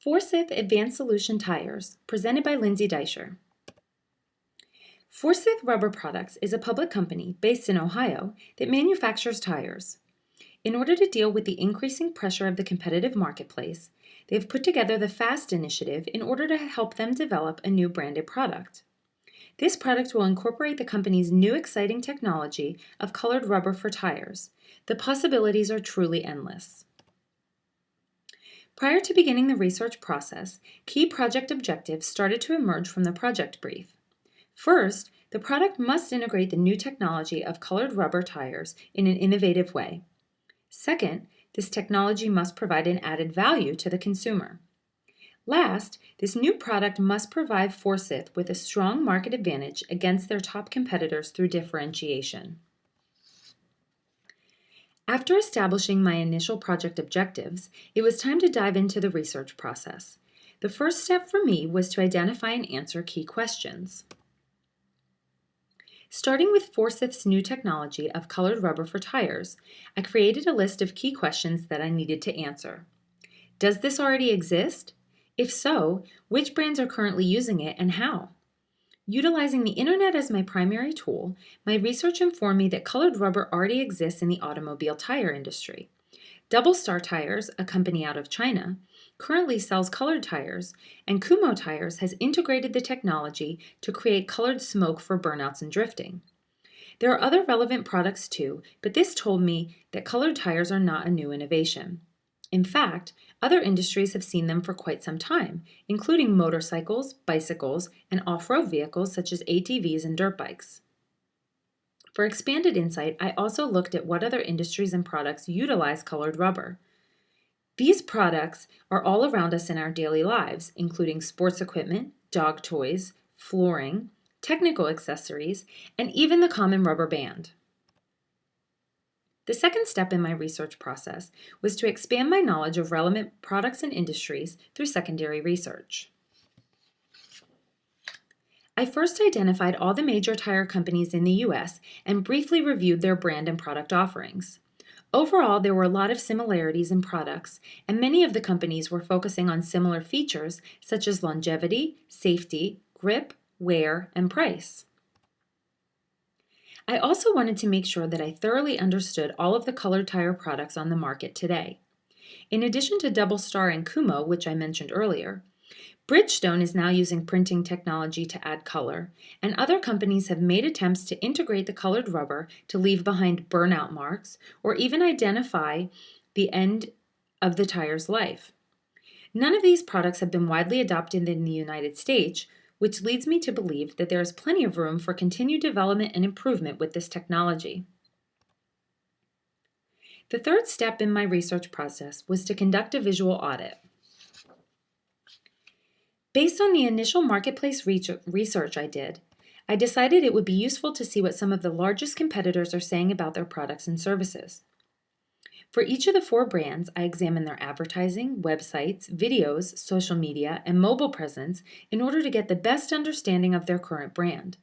Forsythe Advanced Solution Tires, presented by Lindsay Deisher. Forsythe Rubber Products is a public company based in Ohio that manufactures tires. In order to deal with the increasing pressure of the competitive marketplace, they have put together the FAST initiative in order to help them develop a new branded product. This product will incorporate the company's new exciting technology of colored rubber for tires. The possibilities are truly endless. Prior to beginning the research process, key project objectives started to emerge from the project brief. First, the product must integrate the new technology of colored rubber tires in an innovative way. Second, this technology must provide an added value to the consumer. Last, this new product must provide Forsythe with a strong market advantage against their top competitors through differentiation. After establishing my initial project objectives, it was time to dive into the research process. The first step for me was to identify and answer key questions. Starting with Forsythe's new technology of colored rubber for tires, I created a list of key questions that I needed to answer. Does this already exist? If so, which brands are currently using it and how? Utilizing the internet as my primary tool, my research informed me that colored rubber already exists in the automobile tire industry. Double Star Tires, a company out of China, currently sells colored tires, and Kumho Tires has integrated the technology to create colored smoke for burnouts and drifting. There are other relevant products too, but this told me that colored tires are not a new innovation. In fact, other industries have seen them for quite some time, including motorcycles, bicycles, and off-road vehicles such as ATVs and dirt bikes. For expanded insight, I also looked at what other industries and products utilize colored rubber. These products are all around us in our daily lives, including sports equipment, dog toys, flooring, technical accessories, and even the common rubber band. The second step in my research process was to expand my knowledge of relevant products and industries through secondary research. I first identified all the major tire companies in the US and briefly reviewed their brand and product offerings. Overall, there were a lot of similarities in products, and many of the companies were focusing on similar features such as longevity, safety, grip, wear, and price. I also wanted to make sure that I thoroughly understood all of the colored tire products on the market today. In addition to Double Star and Kumho, which I mentioned earlier, Bridgestone is now using printing technology to add color, and other companies have made attempts to integrate the colored rubber to leave behind burnout marks or even identify the end of the tire's life. None of these products have been widely adopted in the United States, which leads me to believe that there is plenty of room for continued development and improvement with this technology. The third step in my research process was to conduct a visual audit. Based on the initial marketplace research I did, I decided it would be useful to see what some of the largest competitors are saying about their products and services. For each of the 4 brands, I examined their advertising, websites, videos, social media, and mobile presence in order to get the best understanding of their current brand.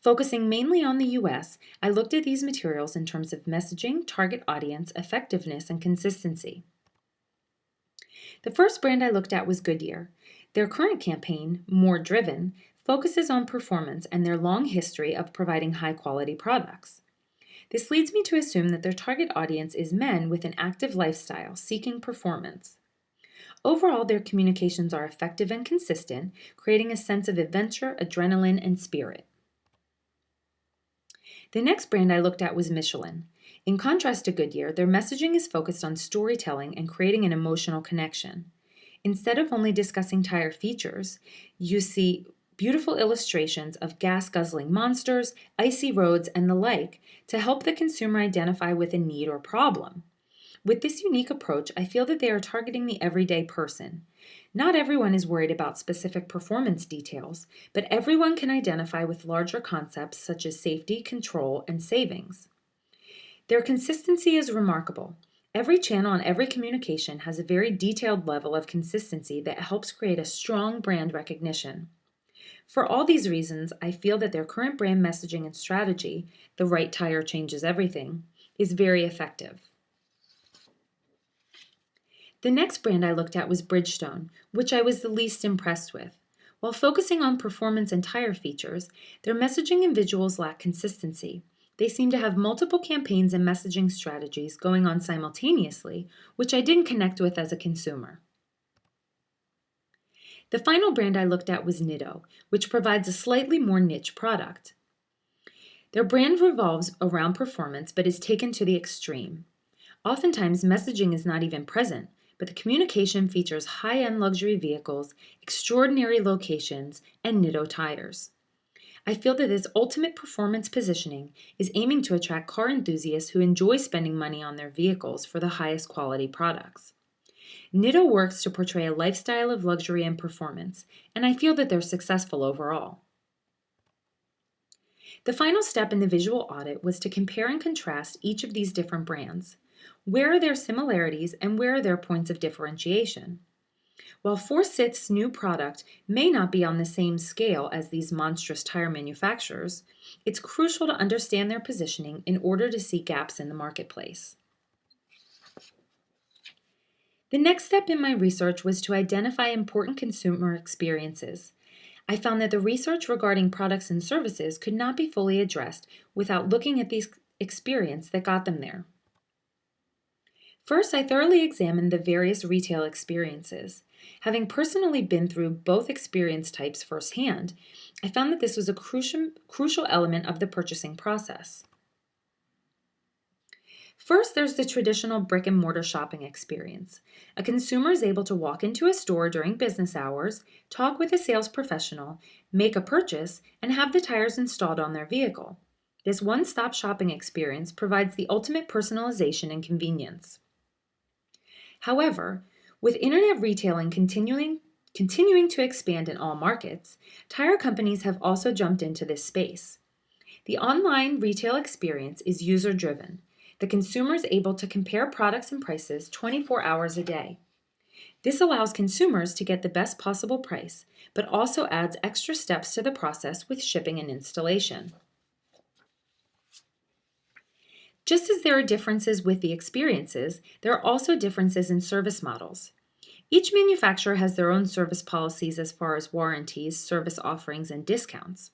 Focusing mainly on the US, I looked at these materials in terms of messaging, target audience, effectiveness, and consistency. The first brand I looked at was Goodyear. Their current campaign, More Driven, focuses on performance and their long history of providing high-quality products. This leads me to assume that their target audience is men with an active lifestyle seeking performance. Overall, their communications are effective and consistent, creating a sense of adventure, adrenaline, and spirit. The next brand I looked at was Michelin. In contrast to Goodyear, their messaging is focused on storytelling and creating an emotional connection. Instead of only discussing tire features, you see beautiful illustrations of gas-guzzling monsters, icy roads, and the like to help the consumer identify with a need or problem. With this unique approach, I feel that they are targeting the everyday person. Not everyone is worried about specific performance details, but everyone can identify with larger concepts such as safety, control, and savings. Their consistency is remarkable. Every channel and every communication has a very detailed level of consistency that helps create a strong brand recognition. For all these reasons, I feel that their current brand messaging and strategy, the right tire changes everything, is very effective. The next brand I looked at was Bridgestone, which I was the least impressed with. While focusing on performance and tire features, their messaging and visuals lack consistency. They seem to have multiple campaigns and messaging strategies going on simultaneously, which I didn't connect with as a consumer. The final brand I looked at was Nitto, which provides a slightly more niche product. Their brand revolves around performance but is taken to the extreme. Oftentimes, messaging is not even present, but the communication features high-end luxury vehicles, extraordinary locations, and Nitto tires. I feel that this ultimate performance positioning is aiming to attract car enthusiasts who enjoy spending money on their vehicles for the highest quality products. Nitto works to portray a lifestyle of luxury and performance, and I feel that they're successful overall. The final step in the visual audit was to compare and contrast each of these different brands. Where are their similarities and where are their points of differentiation? While Forsythe's new product may not be on the same scale as these monstrous tire manufacturers, it's crucial to understand their positioning in order to see gaps in the marketplace. The next step in my research was to identify important consumer experiences. I found that the research regarding products and services could not be fully addressed without looking at the experience that got them there. First, I thoroughly examined the various retail experiences. Having personally been through both experience types firsthand, I found that this was a crucial element of the purchasing process. First, there's the traditional brick-and-mortar shopping experience. A consumer is able to walk into a store during business hours, talk with a sales professional, make a purchase, and have the tires installed on their vehicle. This one-stop shopping experience provides the ultimate personalization and convenience. However, with internet retailing continuing to expand in all markets, tire companies have also jumped into this space. The online retail experience is user-driven. The consumer is able to compare products and prices 24 hours a day. This allows consumers to get the best possible price, but also adds extra steps to the process with shipping and installation. Just as there are differences with the experiences, there are also differences in service models. Each manufacturer has their own service policies as far as warranties, service offerings, and discounts.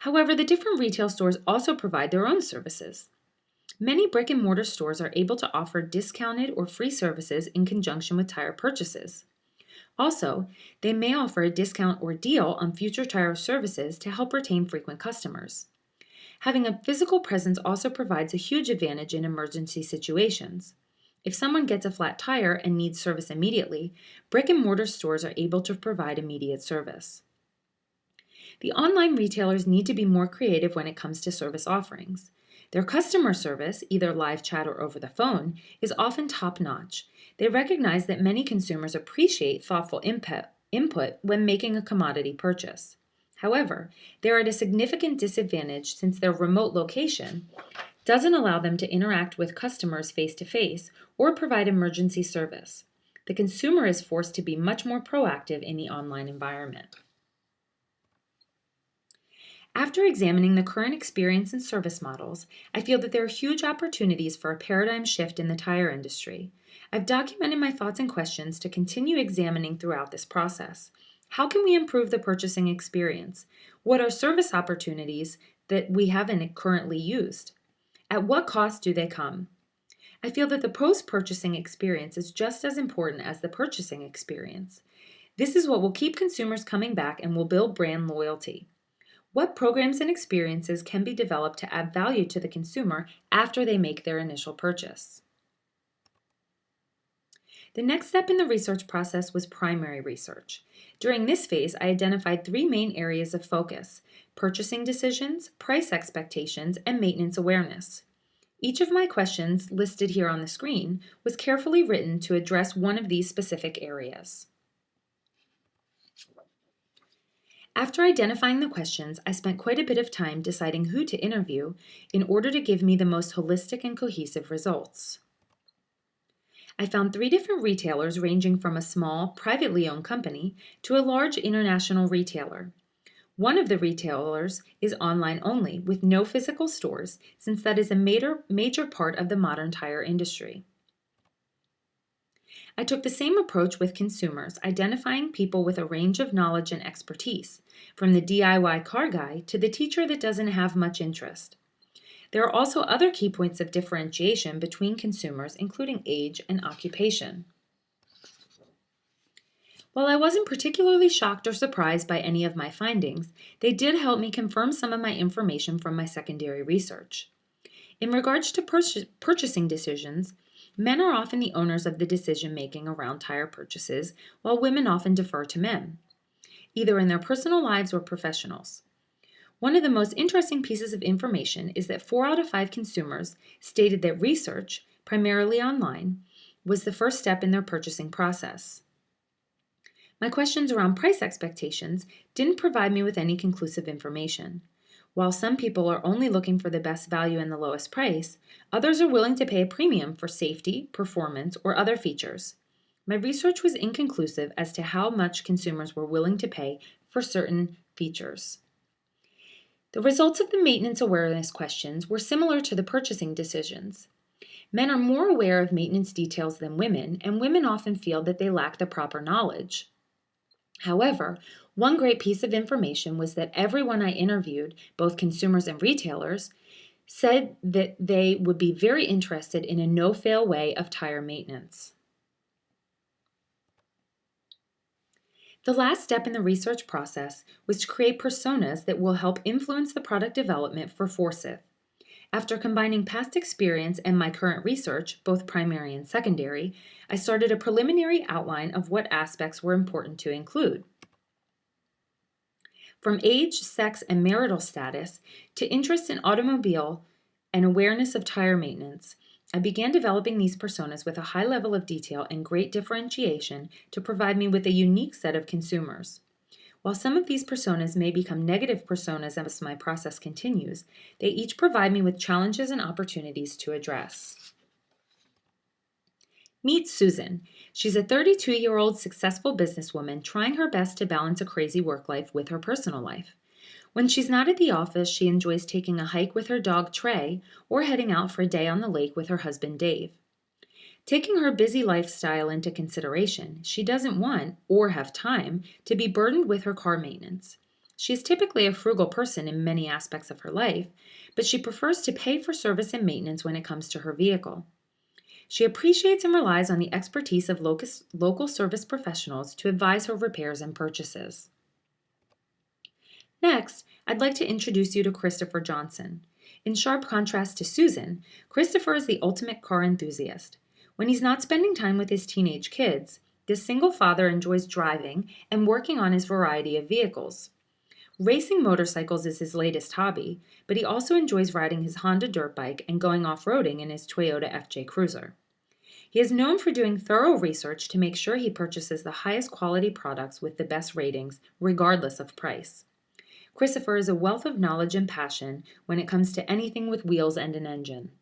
However, the different retail stores also provide their own services. Many brick-and-mortar stores are able to offer discounted or free services in conjunction with tire purchases. Also, they may offer a discount or deal on future tire services to help retain frequent customers. Having a physical presence also provides a huge advantage in emergency situations. If someone gets a flat tire and needs service immediately, brick-and-mortar stores are able to provide immediate service. The online retailers need to be more creative when it comes to service offerings. Their customer service, either live chat or over the phone, is often top-notch. They recognize that many consumers appreciate thoughtful input when making a commodity purchase. However, they are at a significant disadvantage since their remote location doesn't allow them to interact with customers face-to-face or provide emergency service. The consumer is forced to be much more proactive in the online environment. After examining the current experience and service models, I feel that there are huge opportunities for a paradigm shift in the tire industry. I've documented my thoughts and questions to continue examining throughout this process. How can we improve the purchasing experience? What are service opportunities that we haven't currently used? At what cost do they come? I feel that the post-purchasing experience is just as important as the purchasing experience. This is what will keep consumers coming back and will build brand loyalty. What programs and experiences can be developed to add value to the consumer after they make their initial purchase? The next step in the research process was primary research. During this phase, I identified 3 main areas of focus: purchasing decisions, price expectations, and maintenance awareness. Each of my questions, listed here on the screen, was carefully written to address one of these specific areas. After identifying the questions, I spent quite a bit of time deciding who to interview in order to give me the most holistic and cohesive results. I found 3 different retailers ranging from a small, privately owned company to a large international retailer. One of the retailers is online only, with no physical stores, since that is a major part of the modern tire industry. I took the same approach with consumers, identifying people with a range of knowledge and expertise, from the DIY car guy to the teacher that doesn't have much interest. There are also other key points of differentiation between consumers, including age and occupation. While I wasn't particularly shocked or surprised by any of my findings, they did help me confirm some of my information from my secondary research. In regards to purchasing decisions, men are often the owners of the decision making around tire purchases, while women often defer to men, either in their personal lives or professionals. One of the most interesting pieces of information is that 4 out of 5 consumers stated that research, primarily online, was the first step in their purchasing process. My questions around price expectations didn't provide me with any conclusive information. While some people are only looking for the best value and the lowest price, others are willing to pay a premium for safety, performance, or other features. My research was inconclusive as to how much consumers were willing to pay for certain features. The results of the maintenance awareness questions were similar to the purchasing decisions. Men are more aware of maintenance details than women, and women often feel that they lack the proper knowledge. However, one great piece of information was that everyone I interviewed, both consumers and retailers, said that they would be very interested in a no-fail way of tire maintenance. The last step in the research process was to create personas that will help influence the product development for Forsythe. After combining past experience and my current research, both primary and secondary, I started a preliminary outline of what aspects were important to include. From age, sex, and marital status to interest in automobile and awareness of tire maintenance, I began developing these personas with a high level of detail and great differentiation to provide me with a unique set of consumers. While some of these personas may become negative personas as my process continues, they each provide me with challenges and opportunities to address. Meet Susan. She's a 32-year-old successful businesswoman trying her best to balance a crazy work life with her personal life. When she's not at the office, she enjoys taking a hike with her dog Trey or heading out for a day on the lake with her husband Dave. Taking her busy lifestyle into consideration, she doesn't want or have time to be burdened with her car maintenance. She is typically a frugal person in many aspects of her life, but she prefers to pay for service and maintenance when it comes to her vehicle. She appreciates and relies on the expertise of local service professionals to advise her repairs and purchases. Next, I'd like to introduce you to Christopher Johnson. In sharp contrast to Susan, Christopher is the ultimate car enthusiast. When he's not spending time with his teenage kids, this single father enjoys driving and working on his variety of vehicles. Racing motorcycles is his latest hobby, but he also enjoys riding his Honda dirt bike and going off-roading in his Toyota FJ Cruiser. He is known for doing thorough research to make sure he purchases the highest quality products with the best ratings, regardless of price. Christopher is a wealth of knowledge and passion when it comes to anything with wheels and an engine.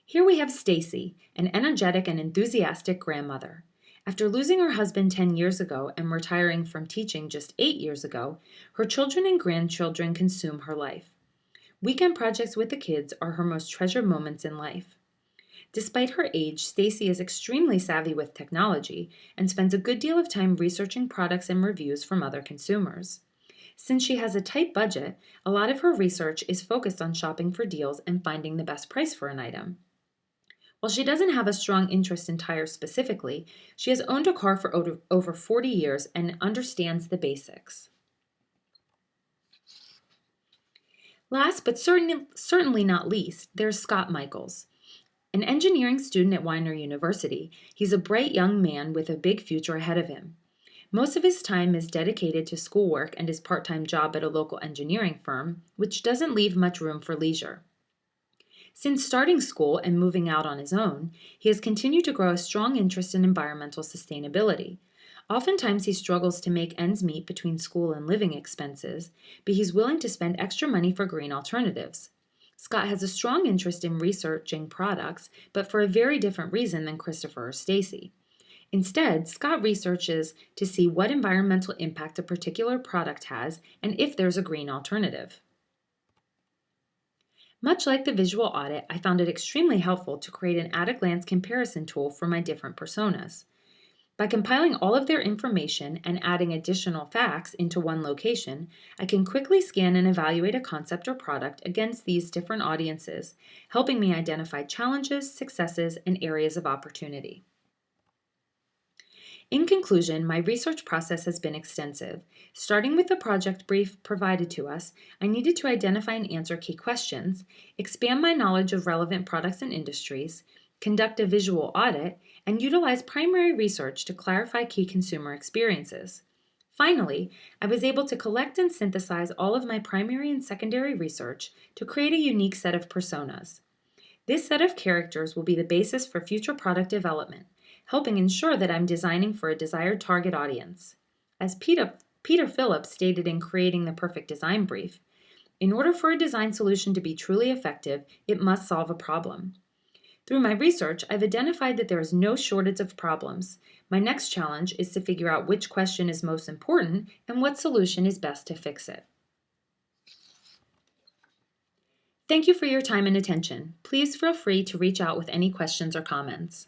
Here we have Stacy, an energetic and enthusiastic grandmother. After losing her husband 10 years ago and retiring from teaching just 8 years ago, her children and grandchildren consume her life. Weekend projects with the kids are her most treasured moments in life. Despite her age, Stacy is extremely savvy with technology and spends a good deal of time researching products and reviews from other consumers. Since she has a tight budget, a lot of her research is focused on shopping for deals and finding the best price for an item. While she doesn't have a strong interest in tires specifically, she has owned a car for over 40 years and understands the basics. Last but certainly not least, there's Scott Michaels. An engineering student at Weiner University, he's a bright young man with a big future ahead of him. Most of his time is dedicated to schoolwork and his part-time job at a local engineering firm, which doesn't leave much room for leisure. Since starting school and moving out on his own, he has continued to grow a strong interest in environmental sustainability. Oftentimes he struggles to make ends meet between school and living expenses, but he's willing to spend extra money for green alternatives. Scott has a strong interest in researching products, but for a very different reason than Christopher or Stacy. Instead, Scott researches to see what environmental impact a particular product has and if there's a green alternative. Much like the visual audit, I found it extremely helpful to create an at-a-glance comparison tool for my different personas. By compiling all of their information and adding additional facts into one location, I can quickly scan and evaluate a concept or product against these different audiences, helping me identify challenges, successes, and areas of opportunity. In conclusion, my research process has been extensive. Starting with the project brief provided to us, I needed to identify and answer key questions, expand my knowledge of relevant products and industries, conduct a visual audit, and utilize primary research to clarify key consumer experiences. Finally, I was able to collect and synthesize all of my primary and secondary research to create a unique set of personas. This set of characters will be the basis for future product development, helping ensure that I'm designing for a desired target audience. As Peter Phillips stated in creating the perfect design brief, in order for a design solution to be truly effective, it must solve a problem. Through my research, I've identified that there is no shortage of problems. My next challenge is to figure out which question is most important and what solution is best to fix it. Thank you for your time and attention. Please feel free to reach out with any questions or comments.